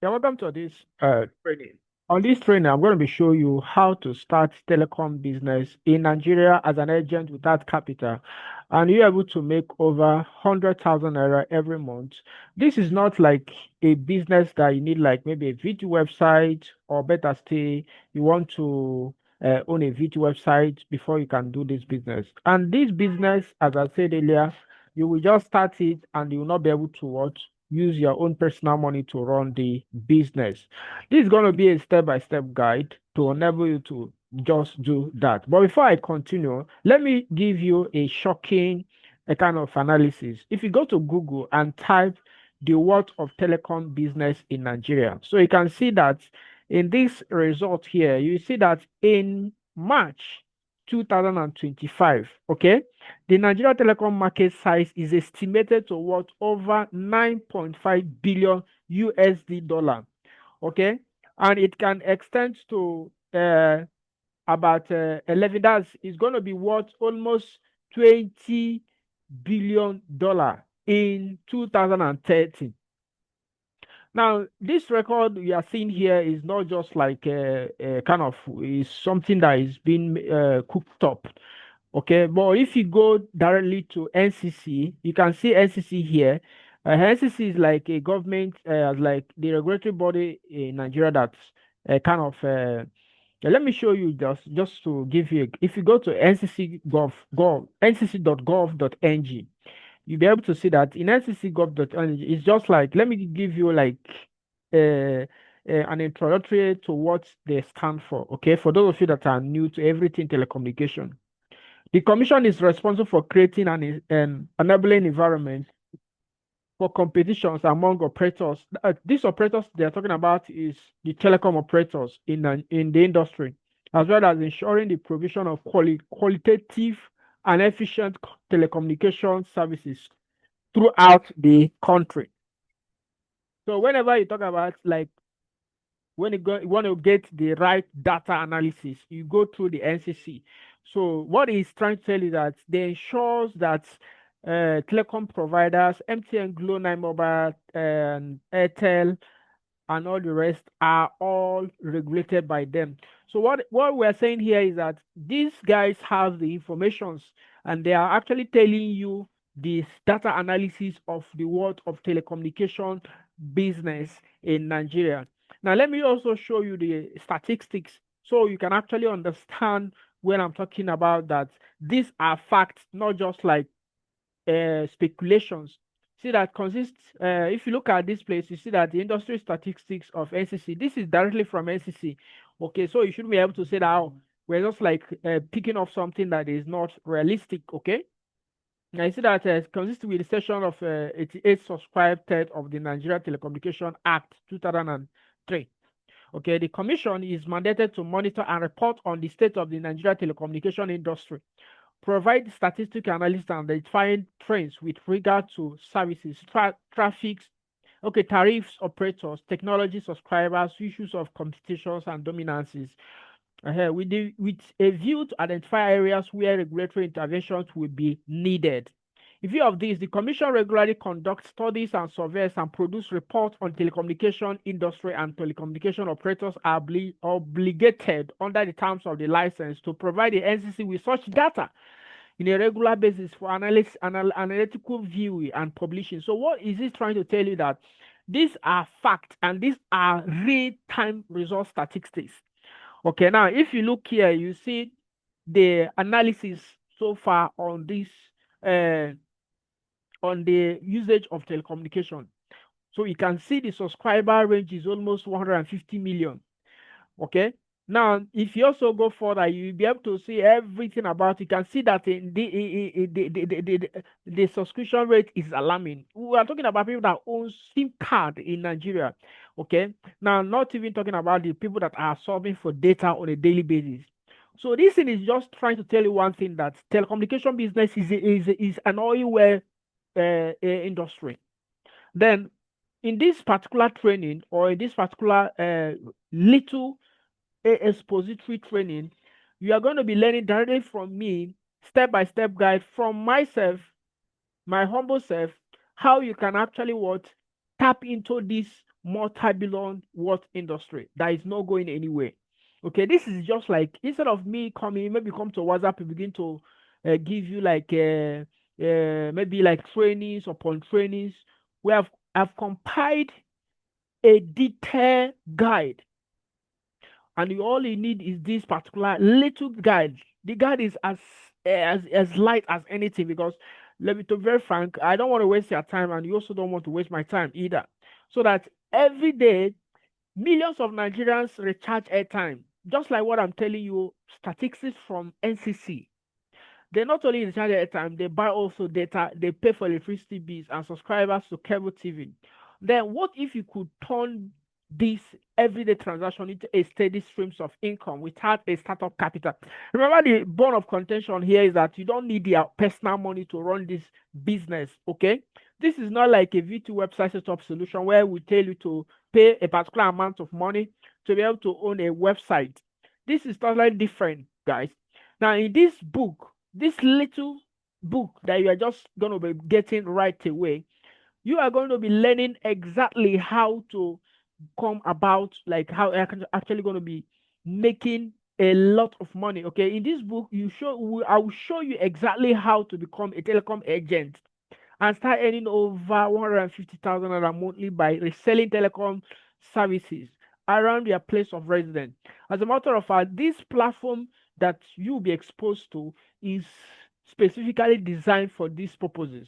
Yeah, welcome to this training. On this training, I'm going to be showing you how to start telecom business in Nigeria as an agent without capital, and you're able to make over 100,000 naira every month. This is not like a business that you need, like maybe a VT website, or better still, you want to own a VT website before you can do this business. And this business, as I said earlier, you will just start it and you will not be able to what use your own personal money to run the business. This is going to be a step-by-step guide to enable you to just do that. But before I continue, let me give you a shocking a kind of analysis. If you go to Google and type the word of telecom business in Nigeria, so you can see that in this result here, you see that in March 2025, okay, the Nigeria telecom market size is estimated to worth over 9.5 billion USD dollar. Okay, and it can extend to about 11. That's it's going to be worth almost 20 billion dollar in 2030. Now, this record we are seeing here is not just like kind of is something that is being cooked up. Okay, but if you go directly to NCC, you can see NCC here. NCC is like a government, like the regulatory body in Nigeria that's kind of. Let me show you just to give you. If you go to ncc.gov.ng, you'll be able to see that in ncc.gov.ng, it's just like let me give you like an introductory to what they stand for. Okay, for those of you that are new to everything telecommunication. The commission is responsible for creating an enabling environment for competitions among operators. These operators they are talking about is the telecom operators in the industry, as well as ensuring the provision of qualitative and efficient telecommunication services throughout the country. So whenever you talk about like when you want to get the right data analysis, you go through the NCC. So what he's trying to tell you that they ensures that telecom providers, MTN, Glo, 9 Mobile, and Airtel, and all the rest are all regulated by them. So what we're saying here is that these guys have the informations and they are actually telling you this data analysis of the world of telecommunication business in Nigeria. Now let me also show you the statistics so you can actually understand when I'm talking about that these are facts, not just like speculations. See that consists, if you look at this place, you see that the industry statistics of NCC, this is directly from NCC. Okay, so you should be able to say that oh, we're just like picking off something that is not realistic. Okay, now you see that consists with the section of 88 subscribed third of the Nigeria Telecommunication Act 2003. Okay, the commission is mandated to monitor and report on the state of the Nigeria telecommunication industry, provide statistical analysis and identifying trends with regard to services, traffic, okay, tariffs, operators, technology subscribers, issues of competitions and dominances. With a view to identify areas where regulatory interventions will be needed. In view of this, the Commission regularly conducts studies and surveys and produce reports on telecommunication industry, and telecommunication operators are obligated under the terms of the license to provide the NCC with such data in a regular basis for analytical viewing and publishing. So what is it trying to tell you? That these are facts and these are real-time result statistics. Okay, now if you look here, you see the analysis so far uh, on the usage of telecommunication. So you can see the subscriber range is almost 150 million. Okay. Now, if you also go further, you'll be able to see everything about it. You can see that the subscription rate is alarming. We are talking about people that own SIM card in Nigeria. Okay. Now, not even talking about the people that are solving for data on a daily basis. So this thing is just trying to tell you one thing, that telecommunication business is an oil well industry. Then in this particular training, or in this particular little expository training, you are going to be learning directly from me, step by step guide from myself, my humble self, how you can actually what tap into this multi-billion worth industry that is not going anywhere. Okay, this is just like instead of me coming, maybe come to WhatsApp and begin to give you like maybe like trainings upon trainings. We have compiled a detailed guide, and all you need is this particular little guide. The guide is as light as anything, because let me to be very frank, I don't want to waste your time, and you also don't want to waste my time either. So that every day millions of Nigerians recharge airtime. Just like what I'm telling you, statistics from NCC. They not only recharge airtime, they buy also data, they pay for electricity bills and subscribers to cable TV. Then what if you could turn this everyday transaction into a steady streams of income without a startup capital? Remember, the bone of contention here is that you don't need your personal money to run this business. Okay, this is not like a V2 website setup solution where we tell you to pay a particular amount of money to be able to own a website. This is totally different, guys. Now, in this book, this little book that you are just going to be getting right away, you are going to be learning exactly how to come about, like how I can actually going to be making a lot of money. Okay, in this book, I will show you exactly how to become a telecom agent and start earning over 150,000 naira monthly by reselling telecom services around your place of residence. As a matter of fact, this platform that you'll be exposed to is specifically designed for these purposes.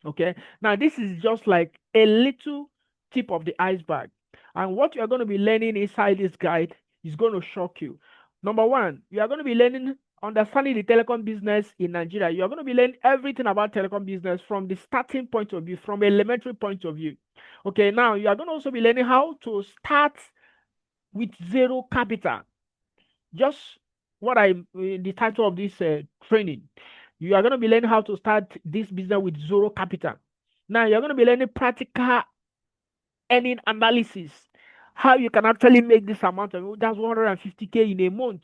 Okay, now this is just like a little tip of the iceberg, and what you are going to be learning inside this guide is going to shock you. Number one, you are going to be learning understanding the telecom business in Nigeria. You are going to be learning everything about telecom business from the starting point of view, from elementary point of view. Okay, now you are going to also be learning how to start with zero capital. Just what I the title of this training. You are going to be learning how to start this business with zero capital. Now you're going to be learning practical earning analysis, how you can actually make this amount of that's 150K in a month.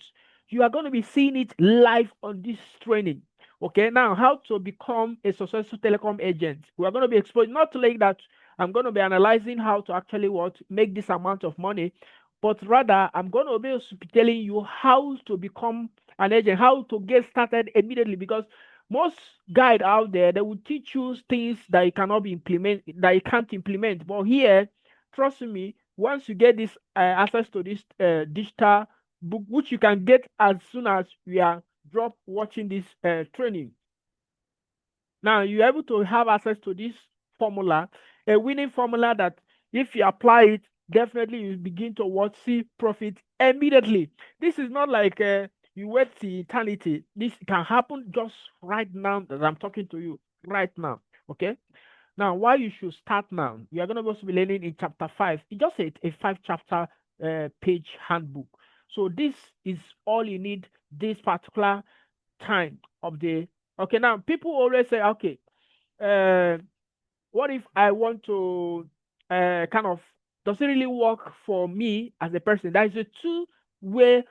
You are going to be seeing it live on this training. Okay, now how to become a successful telecom agent. We are going to be exposed, not like that I'm going to be analyzing how to actually make this amount of money, but rather I'm going to be telling you how to become an agent, how to get started immediately, because most guide out there, they will teach you things that you cannot be implement, that you can't implement. But here, trust me, once you get this access to this digital book, which you can get as soon as we are drop watching this training. Now you're able to have access to this formula, a winning formula that if you apply it, definitely you begin to see profit immediately. This is not like you wait till eternity. This can happen just right now that I'm talking to you right now. Okay. Now, why you should start now? You are going to also be learning in chapter 5. It's just a 5 chapter page handbook. So this is all you need this particular time of the. Okay, now people always say, okay, uh, what if I want to kind of, does it really work for me as a person? That is a two-way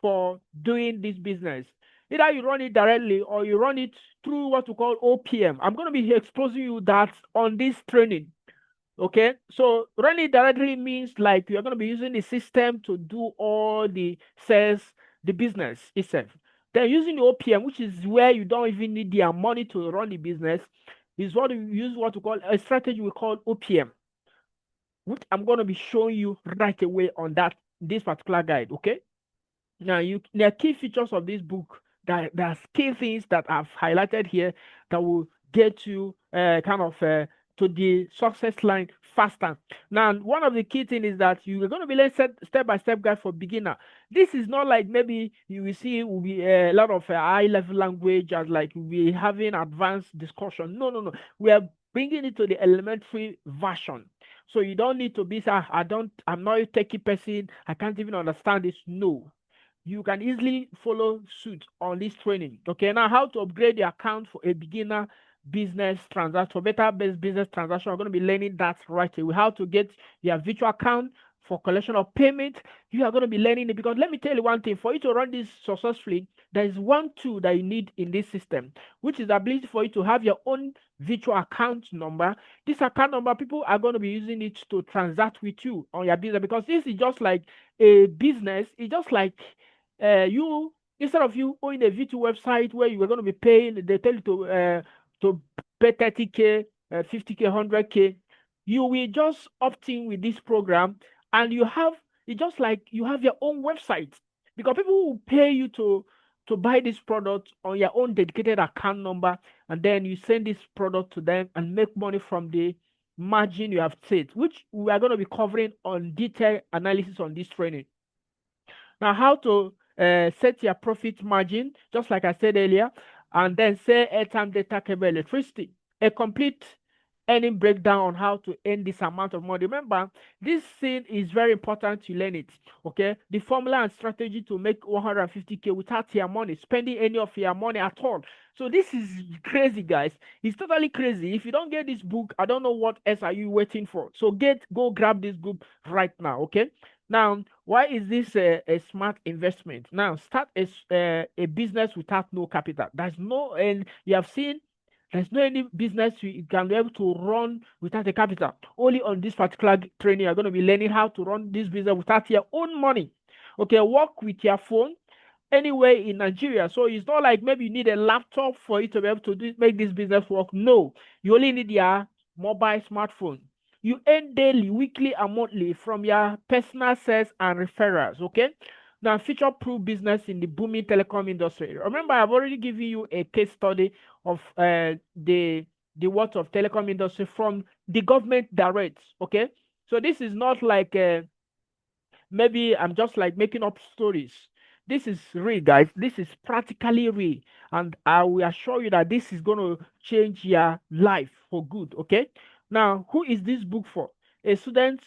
for doing this business. Either you run it directly or you run it through what we call OPM. I'm going to be exposing you that on this training. Okay, so running it directly means like you're going to be using the system to do all the sales, the business itself. Then using the OPM, which is where you don't even need their money to run the business, is what we use what we call a strategy we call OPM, which I'm going to be showing you right away on this particular guide. Okay. Now, there are key features of this book, that there's key things that I've highlighted here that will get you to the success line faster. Now, one of the key things is that you are going to be learning step-by-step guide for beginner. This is not like maybe you will see will be a lot of high-level language as like we'll be having advanced discussion. No, no, no. We are bringing it to the elementary version. So you don't need to be, I'm not a techie person, I can't even understand this. No, you can easily follow suit on this training. Okay, now how to upgrade your account for a beginner business transaction, for better business transaction. We're going to be learning that right away. How to get your virtual account for collection of payment. You are going to be learning it, because let me tell you one thing, for you to run this successfully, there is one tool that you need in this system, which is the ability for you to have your own virtual account number. This account number, people are going to be using it to transact with you on your business, because this is just like a business. It's just like you, instead of you owning a VTU website where you were going to be paying, they tell you to pay 30K, 50K, 100K. You will just opt in with this program, and you have, it's just like you have your own website, because people will pay you to buy this product on your own dedicated account number, and then you send this product to them and make money from the margin you have set, which we are going to be covering on detailed analysis on this training. Now, how to set your profit margin, just like I said earlier, and then say airtime, data, cable, electricity. A complete earning breakdown on how to earn this amount of money. Remember, this thing is very important to learn it. Okay, the formula and strategy to make 150K without your money, spending any of your money at all. So this is crazy, guys. It's totally crazy. If you don't get this book, I don't know what else are you waiting for. So go grab this book right now. Okay. Now, why is this a smart investment? Now, start a business without no capital. There's no, and you have seen there's no any business you can be able to run without a capital. Only on this particular training, you're going to be learning how to run this business without your own money. Okay, work with your phone anywhere in Nigeria. So it's not like maybe you need a laptop for you to be able to make this business work. No, you only need your mobile smartphone. You earn daily, weekly, and monthly from your personal sales and referrals. Okay. Now, future-proof business in the booming telecom industry. Remember, I've already given you a case study of the worth of telecom industry from the government direct. Okay, so this is not like maybe I'm just like making up stories. This is real, guys. This is practically real, and I will assure you that this is going to change your life for good. Okay. Now, who is this book for? A student,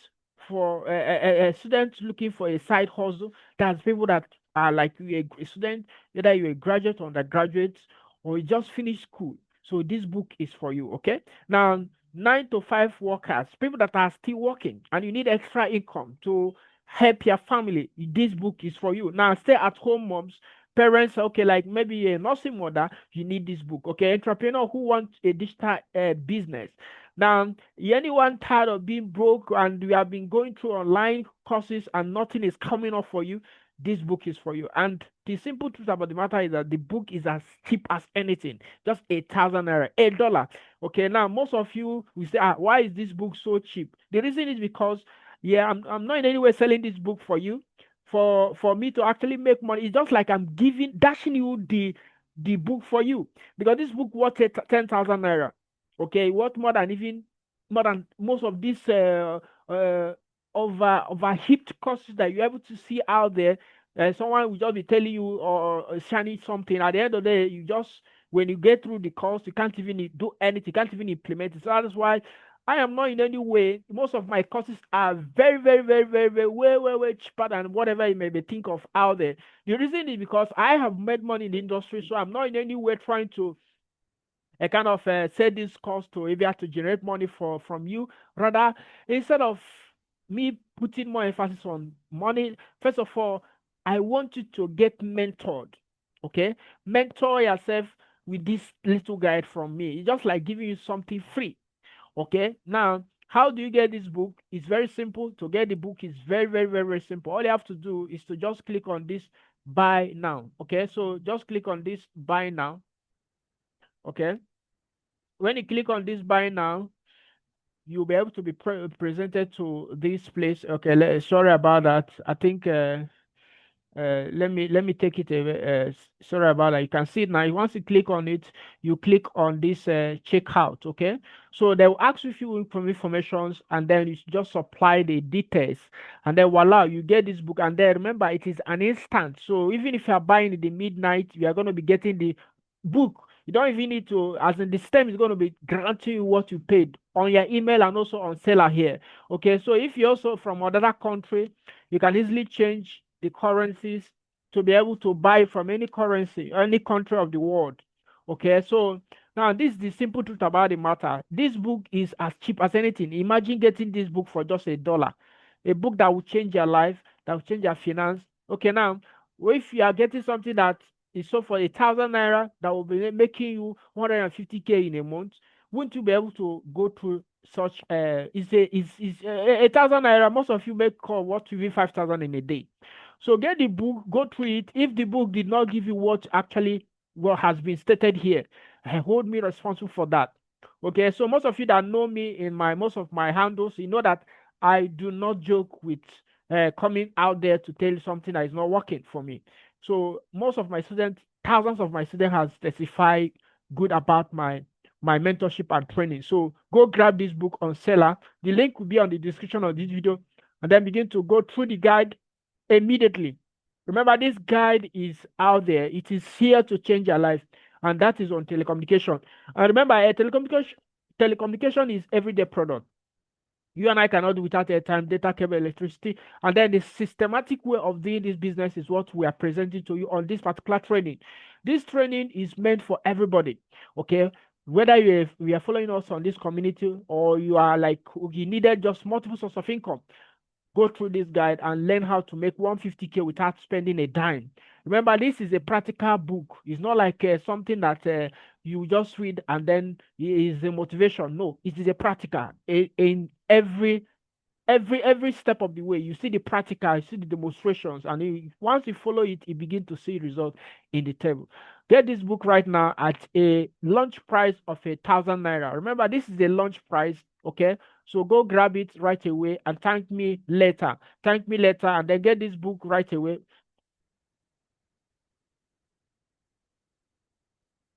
for a student looking for a side hustle. That's people that are like you, a student, whether you're a graduate or undergraduate, or you just finished school. So this book is for you. Okay. Now, 9 to 5 workers, people that are still working, and you need extra income to help your family. This book is for you. Now, stay at home moms, parents, okay, like maybe a nursing mother, you need this book. Okay, entrepreneur who wants a digital business. Now, anyone tired of being broke and you have been going through online courses and nothing is coming up for you, this book is for you. And the simple truth about the matter is that the book is as cheap as anything, just 1,000 naira, $1. Okay, now most of you will say, why is this book so cheap? The reason is because, yeah, I'm not in any way selling this book for you, for me to actually make money. It's just like I'm dashing you the book for you, because this book worth 10,000 naira. Okay, worth more than most of these overheaped courses that you're able to see out there. Someone will just be telling you or shining something. At the end of the day, you just, when you get through the course, you can't even do anything, you can't even implement it. So that's why I am not in any way. Most of my courses are very, very, very, very, very, way, way, way cheaper than whatever you may be think of out there. The reason is because I have made money in the industry, so I'm not in any way trying to kind of sell this course to maybe to generate money from you. Rather, instead of me putting more emphasis on money, first of all, I want you to get mentored. Okay, mentor yourself with this little guide from me. It's just like giving you something free. Okay, now how do you get this book? It's very simple. To get the book is very, very, very, very simple. All you have to do is to just click on this buy now. Okay, so just click on this buy now. Okay, when you click on this buy now, you'll be able to be presented to this place. Okay, sorry about that. I think let me take it away. Sorry about that. You can see it now. Once you click on it, you click on this checkout. Okay, so they will ask you a few informations, and then you just supply the details, and then voila, you get this book. And then remember, it is an instant. So even if you are buying in the midnight, you are going to be getting the book. You don't even need to, as in the system is going to be granting you what you paid on your email and also on seller here. Okay, so if you're also from another country, you can easily change the currencies to be able to buy from any currency, any country of the world. Okay, so now this is the simple truth about the matter. This book is as cheap as anything. Imagine getting this book for just $1. A book that will change your life, that will change your finance. Okay, now if you are getting something that is sold for 1,000 naira, that will be making you 150K in a month. Wouldn't you be able to go through such? Is 1,000 naira. Most of you make call what to even 5,000 in a day. So get the book, go through it. If the book did not give you what actually what has been stated here, hold me responsible for that. Okay, so most of you that know me in my most of my handles, you know that I do not joke with coming out there to tell you something that is not working for me. So most of my students, thousands of my students have testified good about my mentorship and training. So go grab this book on seller. The link will be on the description of this video, and then begin to go through the guide immediately. Remember, this guide is out there. It is here to change your life, and that is on telecommunication. And remember, telecommunication is everyday product. You and I cannot do without airtime, data, cable, electricity. And then the systematic way of doing this business is what we are presenting to you on this particular training. This training is meant for everybody. Okay. Whether you are following us on this community, or you are like you needed just multiple sources of income, go through this guide and learn how to make 150K without spending a dime. Remember, this is a practical book. It's not like something that you just read and then is a motivation. No, it is a practical. In every step of the way, you see the practical, you see the demonstrations, and once you follow it, you begin to see results in the table. Get this book right now at a launch price of 1,000 naira. Remember, this is a launch price. Okay, so go grab it right away and thank me later. Thank me later, and then get this book right away.